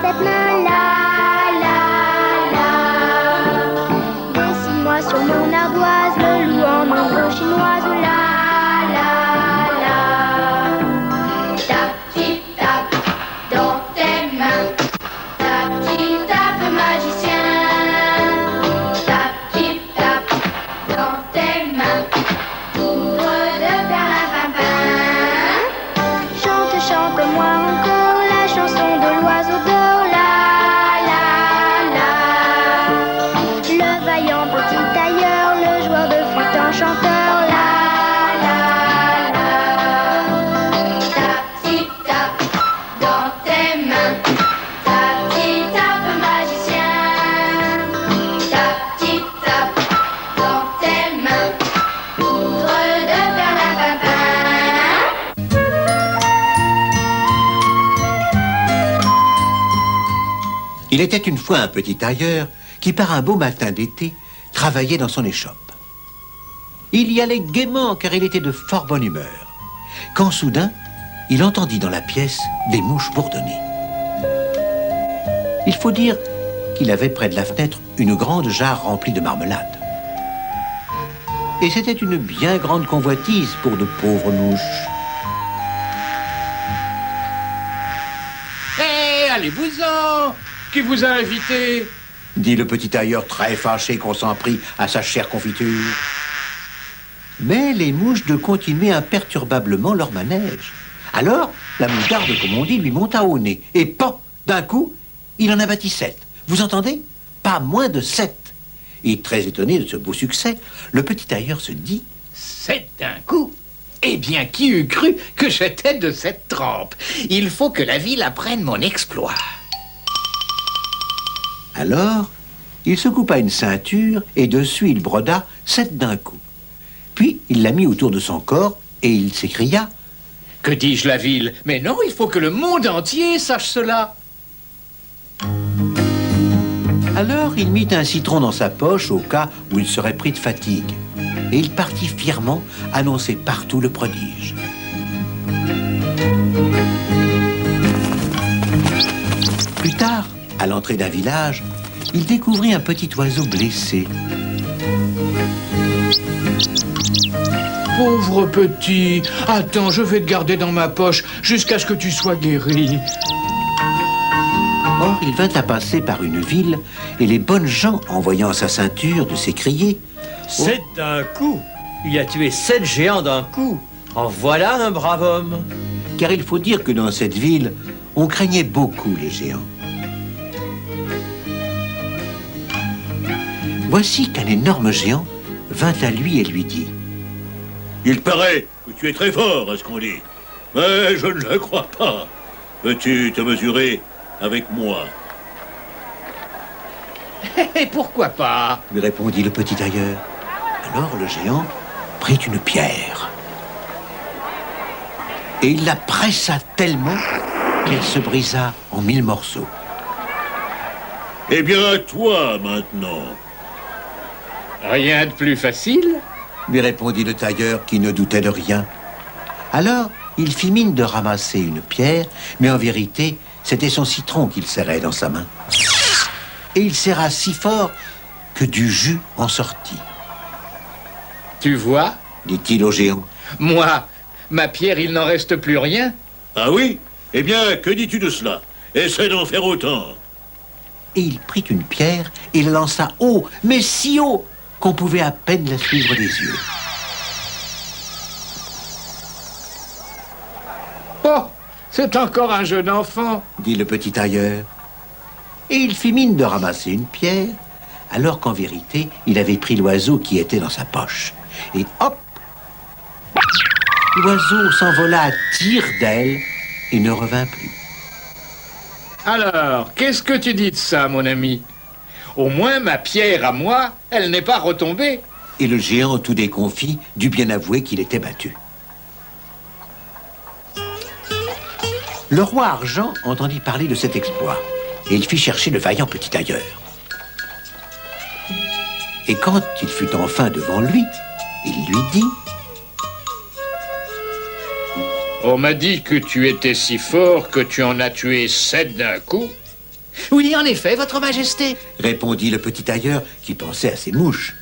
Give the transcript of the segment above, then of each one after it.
sept mains, la, la, la. Dessine-moi sur mon ardoise le loup en ombre chinoise, la, la, la. Tap, tip, tap, dans tes mains. Tap, tip, tap, magicien. Tap, tip, tap, dans tes mains. Ouvre de perlimpinpin. Chante, chante-moi encore la chanson de l'oiseau d'or, la, la, la. Le vaillant petit tailleur, le joueur de flûte enchanteur, la, la, la. Tap, tip, tap, dans tes mains. Tap, tip, tap, magicien. Tap, tip, tap, dans tes mains. Ouvre de perlimpinpin. Il était une fois un petit tailleur qui, par un beau matin d'été, travaillait dans son échoppe. Il y allait gaiement car il était de fort bonne humeur, quand soudain, il entendit dans la pièce des mouches bourdonner. Il faut dire qu'il avait près de la fenêtre une grande jarre remplie de marmelade. Et c'était une bien grande convoitise pour de pauvres mouches. Hé, allez-vous-en! Qui vous a invité? Dit le petit tailleur très fâché qu'on s'en prit à sa chère confiture. Mais les mouches de continuer imperturbablement leur manège. Alors, la moutarde, comme on dit, lui monta au nez. Et pan, d'un coup, il en abattit 7. Vous entendez? Pas moins de 7. Et très étonné de ce beau succès, le petit tailleur se dit... 7 d'un coup? Eh bien, qui eût cru que j'étais de cette trempe? Il faut que la ville apprenne mon exploit. Alors, il se coupa une ceinture et dessus il broda 7 d'un coup. Puis il la mit autour de son corps et il s'écria... Que dis-je, la ville? Mais non, il faut que le monde entier sache cela. Alors il mit un citron dans sa poche au cas où il serait pris de fatigue. Et il partit fièrement annoncer partout le prodige. Plus tard, à l'entrée d'un village, il découvrit un petit oiseau blessé. Pauvre petit, attends, je vais te garder dans ma poche jusqu'à ce que tu sois guéri. Or, il vint à passer par une ville et les bonnes gens, en voyant sa ceinture, de s'écrier... 7 d'un coup. Il a tué 7 géants d'un coup. En voilà un brave homme. Car il faut dire que dans cette ville, on craignait beaucoup les géants. Voici qu'un énorme géant vint à lui et lui dit... Il paraît que tu es très fort, à ce qu'on dit. Mais je ne le crois pas. Peux-tu te mesurer avec moi? Et pourquoi pas? lui répondit le petit tailleur. Alors le géant prit une pierre. Et il la pressa tellement qu'elle se brisa en 1000 morceaux. Eh bien, à toi, maintenant. Rien de plus facile? Lui répondit le tailleur qui ne doutait de rien. Alors, il fit mine de ramasser une pierre, mais en vérité, c'était son citron qu'il serrait dans sa main. Et il serra si fort que du jus en sortit. Tu vois? Dit-il au géant. Moi, ma pierre, il n'en reste plus rien. Ah oui? Eh bien, que dis-tu de cela? Essaie d'en faire autant. Et il prit une pierre et la lança haut, mais si haut qu'on pouvait à peine la suivre des yeux. Oh, c'est encore un jeune enfant. Dit le petit tailleur. Et il fit mine de ramasser une pierre, alors qu'en vérité, il avait pris l'oiseau qui était dans sa poche. Et hop! L'oiseau s'envola à tire-d'aile et ne revint plus. Alors, qu'est-ce que tu dis de ça, mon ami? Au moins, ma pierre à moi, elle n'est pas retombée. Et le géant, tout déconfit, dut bien avouer qu'il était battu. Le roi Argent entendit parler de cet exploit, et il fit chercher le vaillant petit tailleur. Et quand il fut enfin devant lui, il lui dit... On m'a dit que tu étais si fort que tu en as tué 7 d'un coup. Oui, en effet, votre majesté. répondit le petit tailleur qui pensait à ses mouches.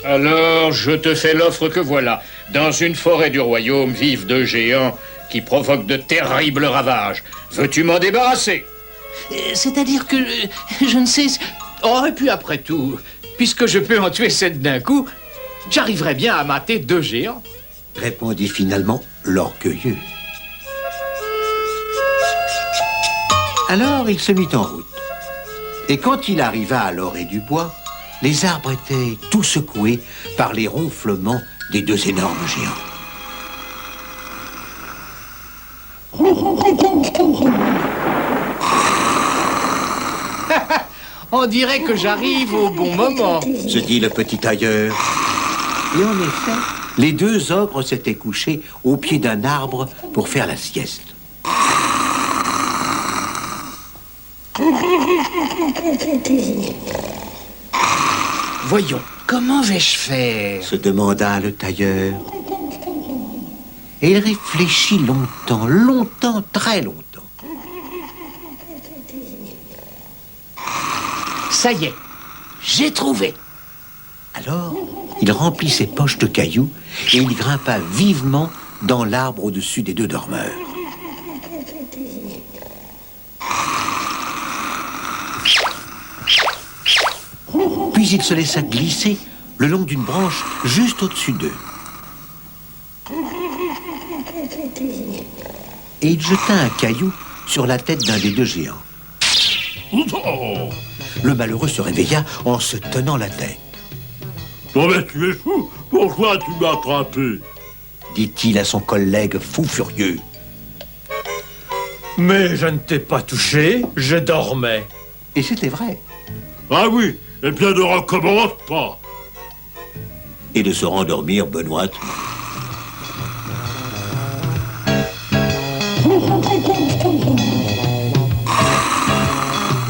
Alors, je te fais l'offre que voilà. Dans une forêt du royaume vivent 2 géants qui provoquent de terribles ravages. Veux-tu m'en débarrasser? C'est-à-dire que je ne sais... Oh, et puis après tout, puisque je peux en tuer 7 d'un coup, j'arriverai bien à mater 2 géants. Répondit finalement l'orgueilleux. Alors il se mit en route. Et quand il arriva à l'orée du bois, les arbres étaient tout secoués par les ronflements des 2 énormes géants. On dirait que j'arrive au bon moment. Se dit le petit tailleur. Et en effet, les 2 ogres s'étaient couchés au pied d'un arbre pour faire la sieste. Voyons, comment vais-je faire? Se demanda le tailleur. Et il réfléchit longtemps, longtemps, très longtemps. Ça y est, j'ai trouvé. Alors, il remplit ses poches de cailloux et il grimpa vivement dans l'arbre au-dessus des 2 dormeurs. Puis il se laissa glisser le long d'une branche juste au-dessus d'eux. Et il jeta un caillou sur la tête d'un des 2 géants. Oh, Le malheureux se réveilla en se tenant la tête. non mais tu es fou. Pourquoi tu m'as attrapé? Dit-il à son collègue fou furieux. Mais je ne t'ai pas touché, je dormais. Et c'était vrai. Ah oui, eh bien ne recommence pas. Et de se rendormir benoîtement.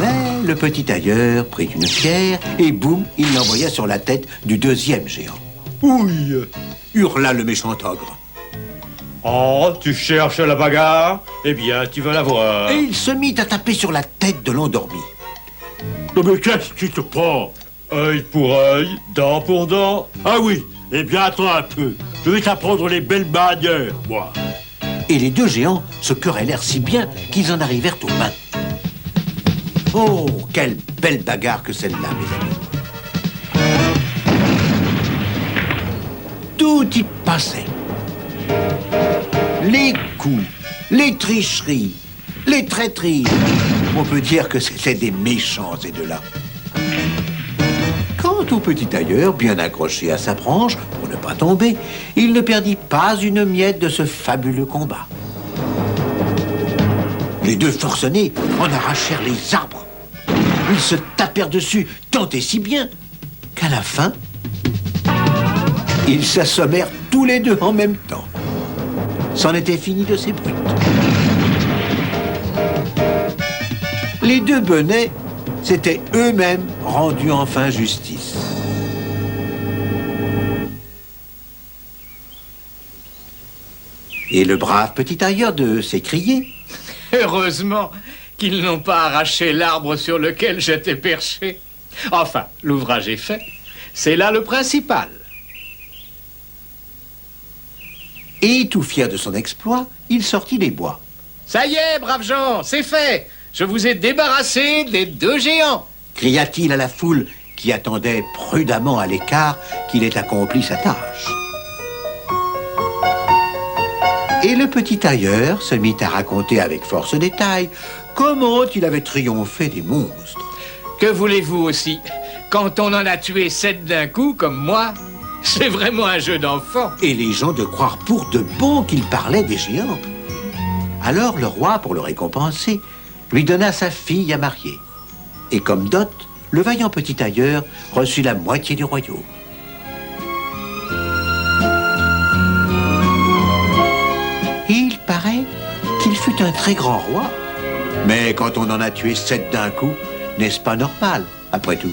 Mais le petit tailleur prit une pierre et boum, il l'envoya sur la tête du 2e géant. Ouille. Hurla le méchant ogre. Oh, tu cherches la bagarre? Eh bien, tu vas la voir. Et il se mit à taper sur la tête de l'endormi. Non mais qu'est-ce qui te prend? Œil pour œil, dent pour dent. Ah oui, eh bien attends un peu. Je vais t'apprendre les belles manières, moi. Et les 2 géants se querellèrent si bien qu'ils en arrivèrent aux mains. Oh, quelle belle bagarre que celle-là, mes amis. Tout y passait. Les coups, les tricheries, les traîtrises. On peut dire que c'était des méchants, ces 2-là. Quant au petit tailleur, bien accroché à sa branche, pour ne pas tomber, il ne perdit pas une miette de ce fabuleux combat. Les 2 forcenés en arrachèrent les arbres. Ils se tapèrent dessus tant et si bien qu'à la fin, ils s'assommèrent tous les 2 en même temps. C'en était fini de ces brutes. Les 2 benets s'étaient eux-mêmes rendus enfin justice. Et le brave petit tailleur de s'écrier. Heureusement qu'ils n'ont pas arraché l'arbre sur lequel j'étais perché. Enfin, l'ouvrage est fait. C'est là le principal. Et tout fier de son exploit, il sortit des bois. Ça y est, braves gens, c'est fait. Je vous ai débarrassé des 2 géants. Cria-t-il à la foule qui attendait prudemment à l'écart qu'il ait accompli sa tâche. Et le petit tailleur se mit à raconter avec force détail comment il avait triomphé des monstres. Que voulez-vous aussi? Quand on en a tué 7 d'un coup, comme moi, c'est vraiment un jeu d'enfant. Et les gens de croire pour de bon qu'il parlait des géants. Alors le roi, pour le récompenser, lui donna sa fille à marier. Et comme dot, le vaillant petit tailleur reçut la moitié du royaume. Et il paraît qu'il fut un très grand roi. Mais quand on en a tué 7 d'un coup, n'est-ce pas normal, après tout?